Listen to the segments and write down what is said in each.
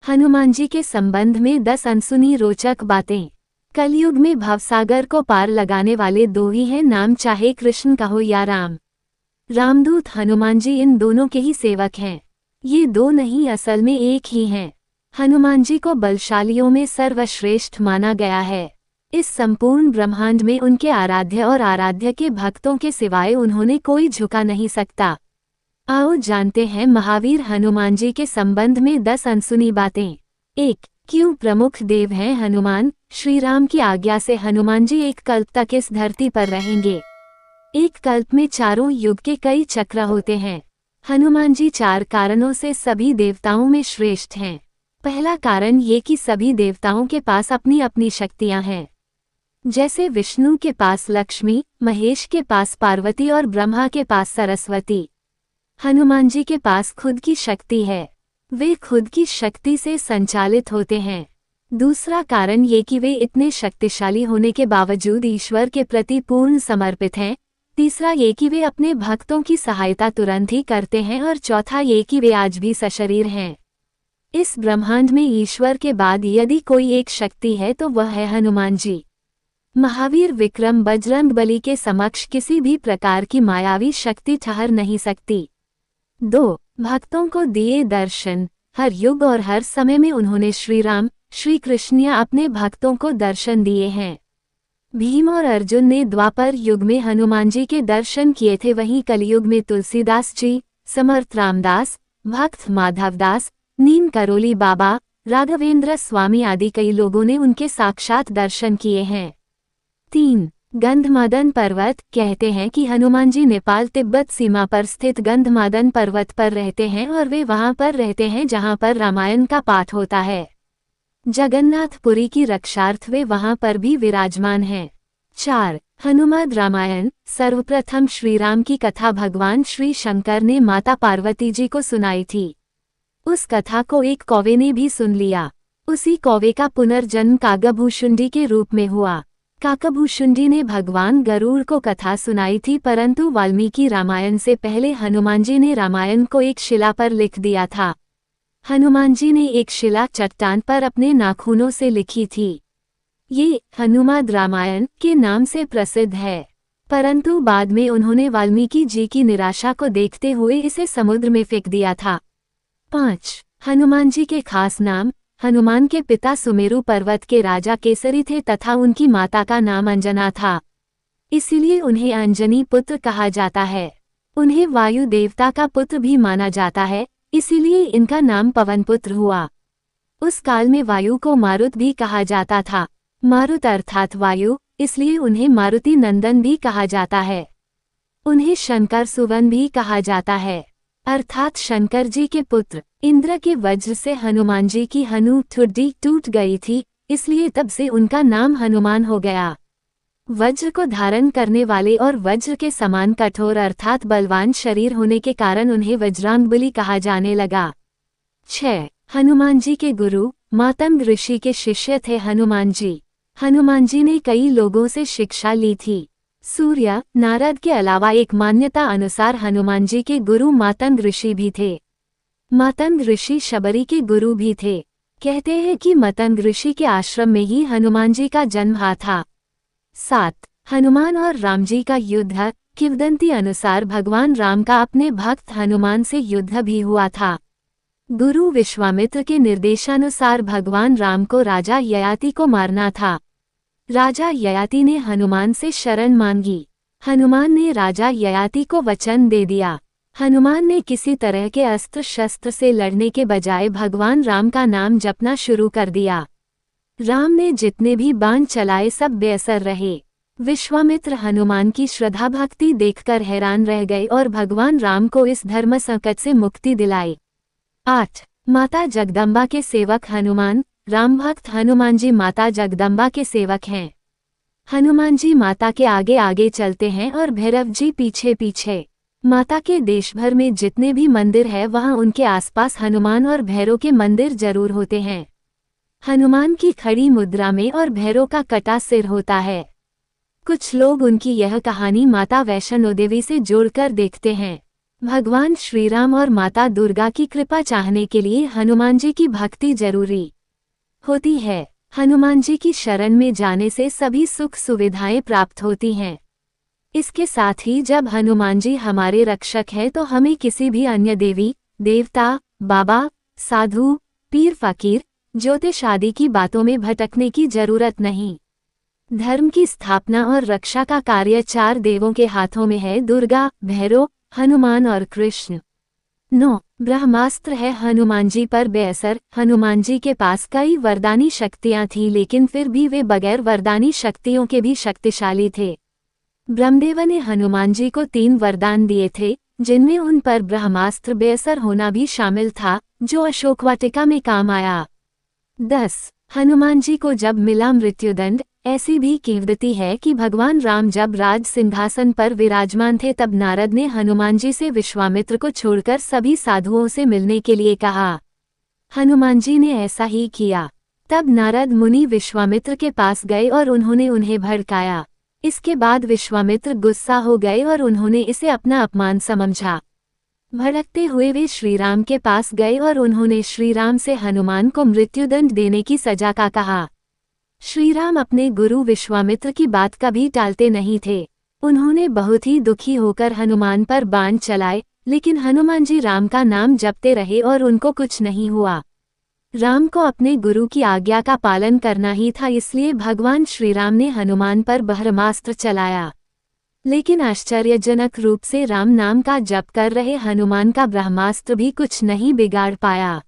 हनुमान जी के संबंध में 10 अनसुनी रोचक बातें। कलयुग में भवसागर को पार लगाने वाले दो ही हैं, नाम चाहे कृष्ण कहो या राम। रामदूत हनुमान जी इन दोनों के ही सेवक हैं। ये दो नहीं, असल में एक ही हैं। हनुमान जी को बलशालियों में सर्वश्रेष्ठ माना गया है। इस संपूर्ण ब्रह्मांड में उनके आराध्य और आराध्य के भक्तों के सिवाय उन्होंने कोई झुका नहीं सकता। आओ जानते हैं महावीर हनुमान जी के संबंध में 10 अनसुनी बातें। 1. क्यों प्रमुख देव हैं हनुमान? श्री राम की आज्ञा से हनुमान जी एक कल्प तक इस धरती पर रहेंगे। एक कल्प में चारों युग के कई चक्र होते हैं। हनुमान जी 4 कारणों से सभी देवताओं में श्रेष्ठ हैं। पहला कारण ये कि सभी देवताओं के पास अपनी अपनी शक्तियां हैं। जैसे विष्णु के पास लक्ष्मी, महेश के पास पार्वती और ब्रह्मा के पास सरस्वती। हनुमान जी के पास खुद की शक्ति है। वे खुद की शक्ति से संचालित होते हैं। दूसरा कारण ये कि वे इतने शक्तिशाली होने के बावजूद ईश्वर के प्रति पूर्ण समर्पित हैं। तीसरा ये कि वे अपने भक्तों की सहायता तुरंत ही करते हैं और चौथा ये कि वे आज भी सशरीर हैं। इस ब्रह्मांड में ईश्वर के बाद यदि कोई एक शक्ति है तो वह है हनुमान जी। महावीर विक्रम बजरंगबली के समक्ष किसी भी प्रकार की मायावी शक्ति ठहर नहीं सकती। 2. भक्तों को दिए दर्शन। हर युग और हर समय में उन्होंने श्री राम, श्री कृष्ण या अपने भक्तों को दर्शन दिए हैं। भीम और अर्जुन ने द्वापर युग में हनुमान जी के दर्शन किए थे, वहीं कलयुग में तुलसीदास जी, समर्थ रामदास, भक्त माधवदास, नीम करोली बाबा, राघवेंद्र स्वामी आदि कई लोगों ने उनके साक्षात दर्शन किए हैं। 3. गंधमादन पर्वत। कहते हैं कि हनुमान जी नेपाल तिब्बत सीमा पर स्थित गंधमादन पर्वत पर रहते हैं और वे वहां पर रहते हैं जहां पर रामायण का पाठ होता है। जगन्नाथपुरी की रक्षार्थ वे वहां पर भी विराजमान हैं। 4. हनुमद रामायण। सर्वप्रथम श्री राम की कथा भगवान श्री शंकर ने माता पार्वती जी को सुनाई थी। उस कथा को एक कौवे ने भी सुन लिया। उसी कौवे का पुनर्जन्म काकभूषुंडी के रूप में हुआ। काकभूषुंडी ने भगवान गरुड़ को कथा सुनाई थी, परंतु वाल्मीकि रामायण से पहले हनुमान जी ने रामायण को एक शिला पर लिख दिया था। हनुमान जी ने एक शिला चट्टान पर अपने नाखूनों से लिखी थी। ये हनुमद रामायण के नाम से प्रसिद्ध है, परंतु बाद में उन्होंने वाल्मीकि जी की निराशा को देखते हुए इसे समुद्र में फेंक दिया था। 5. हनुमान जी के खास नाम। हनुमान के पिता सुमेरु पर्वत के राजा केसरी थे तथा उनकी माता का नाम अंजना था, इसीलिए उन्हें अंजनी पुत्र कहा जाता है। उन्हें वायु देवता का पुत्र भी माना जाता है, इसीलिए इनका नाम पवनपुत्र हुआ। उस काल में वायु को मारुत भी कहा जाता था। मारुत अर्थात वायु, इसलिए उन्हें मारुति नंदन भी कहा जाता है। उन्हें शंकर सुवन भी कहा जाता है, अर्थात शंकर जी के पुत्र। इंद्र के वज्र से हनुमान जी की हनु ठुड्डी टूट गई थी, इसलिए तब से उनका नाम हनुमान हो गया। वज्र को धारण करने वाले और वज्र के समान कठोर अर्थात बलवान शरीर होने के कारण उन्हें वज्रांगबली कहा जाने लगा। 6. हनुमान जी के गुरु। मातंग ऋषि के शिष्य थे हनुमान जी। हनुमान जी ने कई लोगों से शिक्षा ली थी। सूर्य, नारद के अलावा एक मान्यता अनुसार हनुमान जी के गुरु मातंग ऋषि भी थे। मातंग ऋषि शबरी के गुरु भी थे। कहते हैं कि मातंग ऋषि के आश्रम में ही हनुमान जी का जन्म हुआ था। 7. हनुमान और राम जी का युद्ध। किंवदंती अनुसार भगवान राम का अपने भक्त हनुमान से युद्ध भी हुआ था। गुरु विश्वामित्र के निर्देशानुसार भगवान राम को राजा ययाति को मारना था। राजा ययाति ने हनुमान से शरण मांगी। हनुमान ने राजा ययाति को वचन दे दिया। हनुमान ने किसी तरह के अस्त्र शस्त्र से लड़ने के बजाय भगवान राम का नाम जपना शुरू कर दिया। राम ने जितने भी बाण चलाए सब बेअसर रहे। विश्वामित्र हनुमान की श्रद्धा भक्ति देखकर हैरान रह गए और भगवान राम को इस धर्म संकट से मुक्ति दिलाई। 8. माता जगदम्बा के सेवक हनुमान। राम भक्त हनुमान जी माता जगदम्बा के सेवक हैं। हनुमान जी माता के आगे आगे चलते हैं और भैरव जी पीछे पीछे। माता के देश भर में जितने भी मंदिर है वहां उनके आसपास हनुमान और भैरव के मंदिर जरूर होते हैं। हनुमान की खड़ी मुद्रा में और भैरव का कटा सिर होता है। कुछ लोग उनकी यह कहानी माता वैष्णो देवी से जोड़कर देखते हैं। भगवान श्रीराम और माता दुर्गा की कृपा चाहने के लिए हनुमान जी की भक्ति जरूरी होती है। हनुमान जी की शरण में जाने से सभी सुख सुविधाएं प्राप्त होती हैं। इसके साथ ही जब हनुमान जी हमारे रक्षक हैं तो हमें किसी भी अन्य देवी देवता, बाबा, साधु, पीर फकीर, ज्योतिष आदि की बातों में भटकने की जरूरत नहीं। धर्म की स्थापना और रक्षा का कार्य 4 देवों के हाथों में है, दुर्गा, भैरव, हनुमान और कृष्ण। 9. ब्रह्मास्त्र है हनुमान जी पर बेअसर। हनुमान जी के पास कई वरदानी शक्तियां थीं, लेकिन फिर भी वे बगैर वरदानी शक्तियों के भी शक्तिशाली थे। ब्रह्मदेव ने हनुमान जी को 3 वरदान दिए थे, जिनमें उन पर ब्रह्मास्त्र बेअसर होना भी शामिल था, जो अशोकवाटिका में काम आया। 10. हनुमान जी को जब मिला मृत्युदंड। ऐसी भी किंवदंती है कि भगवान राम जब राज सिंहासन पर विराजमान थे तब नारद ने हनुमान जी से विश्वामित्र को छोड़कर सभी साधुओं से मिलने के लिए कहा। हनुमान जी ने ऐसा ही किया। तब नारद मुनि विश्वामित्र के पास गए और उन्होंने उन्हें भड़काया। इसके बाद विश्वामित्र गुस्सा हो गए और उन्होंने इसे अपना अपमान समझा। भड़कते हुए वे श्रीराम के पास गए और उन्होंने श्रीराम से हनुमान को मृत्युदंड देने की सजा का कहा। श्रीराम अपने गुरु विश्वामित्र की बात कभी टालते नहीं थे। उन्होंने बहुत ही दुखी होकर हनुमान पर बाण चलाए, लेकिन हनुमान जी राम का नाम जपते रहे और उनको कुछ नहीं हुआ। राम को अपने गुरु की आज्ञा का पालन करना ही था, इसलिए भगवान श्रीराम ने हनुमान पर ब्रह्मास्त्र चलाया। लेकिन आश्चर्यजनक रूप से राम नाम का जप कर रहे हनुमान का ब्रह्मास्त्र भी कुछ नहीं बिगाड़ पाया।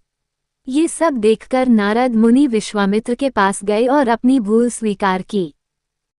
ये सब देखकर नारद मुनि विश्वामित्र के पास गए और अपनी भूल स्वीकार की।